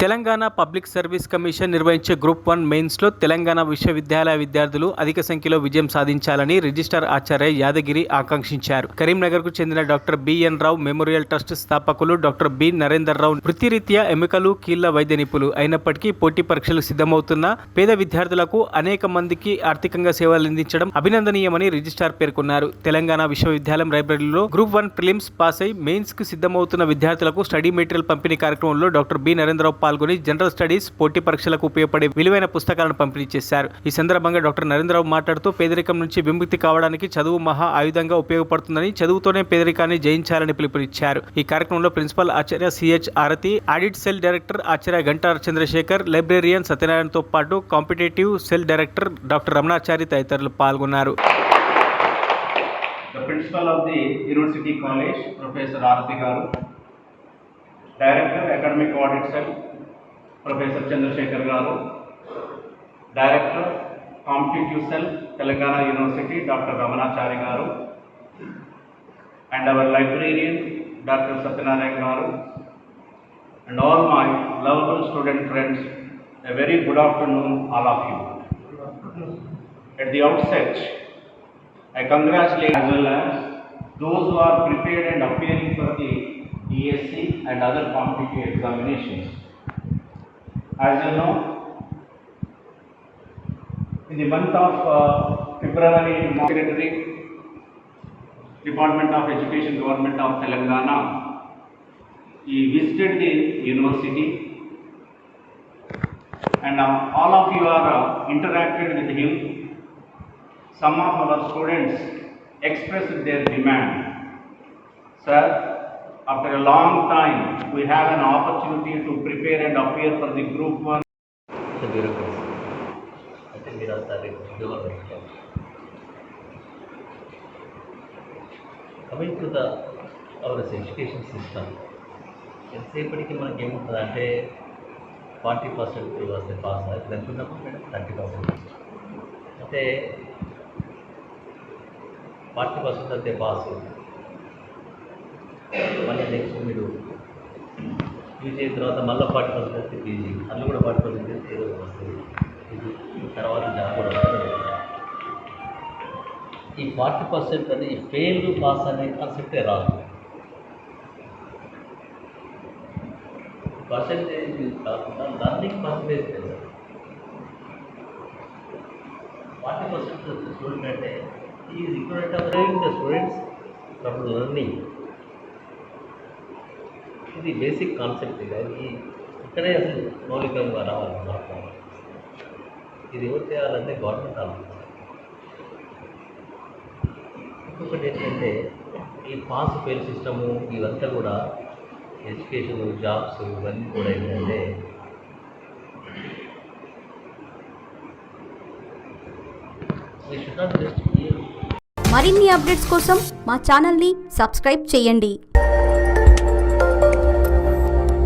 Telangana public service commission నిర్వహించే group 1 మెయిన్స్లో తెలంగాణ విశ్వవిద్యాలయ విద్యార్థులు అధిక సంఖ్యలో విజయం సాధించాలని రిజిస్ట్రార్ ఆచార్య యాదగిరి ఆకాంక్షించారు. కరీంనగర్కు చెందిన డాక్టర్ బిఎన్ రావు మెమోరియల్ ట్రస్ట్ స్థాపకులు డాక్టర్ బి నరేందర్ రావు వృత్తిరీత్యా ఎముకలు కీళ్ల వైద్య నిపుణులు అయినప్పటికీ పోటీ పరీక్షలు సిద్ధమవుతున్న పేద విద్యార్థులకు అనేక మందికి ఆర్థికంగా సేవలు అందించడం అభినందనీయమని రిజిస్ట్రార్ పేర్కొన్నారు. తెలంగాణ విశ్వవిద్యాలయం లైబ్రరీలో గ్రూప్ 1 ప్రిలిమ్స్ పాస్ అయి మెయిన్స్ కు సిద్ధమవుతున్న విద్యార్థులకు స్టడీ మెటీరియల్ పంపిణీ కార్యక్రమంలో డాక్టర్ బి నరేంద్రరావు పాల్గొని జనరల్ స్టడీస్ పోటీ పరీక్షలకు ఉపయోగపడే విలువైన పుస్తకాలను పంపిణీ చేశారు. ఈ సందర్భంగా డాక్టర్ నరేంద్రరావు మాట్లాడుతూ పేదరికం నుంచి విముక్తి కావడానికి చదువు మహా ఆయుధంగా ఉపయోగపడుతుందని, చదువుతోనే పేదరికాన్ని జయించాలని పిలుపునిచ్చారు. ఈ కార్యక్రమంలో ప్రిన్సిపల్ ఆచార్య సిహెచ్ ఆరతి, ఆడిట్ సెల్ డైరెక్టర్ ఆచార్య గంటార్ చంద్రశేఖర్, లైబ్రేరియన్ సత్యనారాయణతో పాటు competitive cell director doctor Ramanachari తదితరులు పాల్గొన్నారు. The principal of the University College, Professor Arati Garu, Director Academic Audit Cell, Professor Chandrasekhar Garu, Director Competitive Cell, Telangana University, Dr. Ramanachari Garu, and our librarian, Dr. Satyanarayan Garu, and all my lovable student friends, a very good afternoon all of you. At the outset, I congratulate as well as those who are prepared and appearing for the DSC and other competitive examinations. As you know, in the month of February, Secretary, Department of Education, Government of Telangana, he visited the university, and all of you are interacted with him. Some of our students expressed their demand. Sir, after a long time, we have an opportunity to prepare and appear for the Group 1. The bureaucracy. I think we are starting government. Coming to our education system, ఎంతసేపటికి మనకి ఏముంటుందంటే 40% వస్తే pass అవుతుంది అనుకున్నప్పుడు madam 30%. అంటే 40% అయితే pass, మళ్ళీ next మీరు యూజ్ అయిన తర్వాత మళ్ళీ 40% అయితే పీజీ, అందులో కూడా 40% అయితే ఏదో వస్తుంది, ఇది తర్వాత జాబ్ కూడా వస్తుంది. ఈ 40% అని ఫెయిల్ పాస్ అనే కాన్సెప్టే రాదు. పర్సెంటేజ్ కాకుండా లర్నింగ్ పర్సెంటేజ్ లేదు. 40% స్టూడెంట్ అంటే is equal to the students from learning. ఇది బేసిక్ కాన్సెప్ట్. ఇది ఇక్కడే అసలు మౌలికంగా రావాలి మార్పు. ఇది ఎవరు చేయాలంటే గవర్నమెంట్ ఆలోచించాలి. ఇంకొకటి ఏంటంటే ఈ పాస్ ఫెయిల్ సిస్టము ఇవంతా కూడా ఎడ్యుకేషన్, జాబ్స్ ఇవన్నీ కూడా ఏంటంటే మరిన్ని అప్డేట్స్ కోసం మా ఛానల్ని సబ్స్క్రైబ్ చేయండి.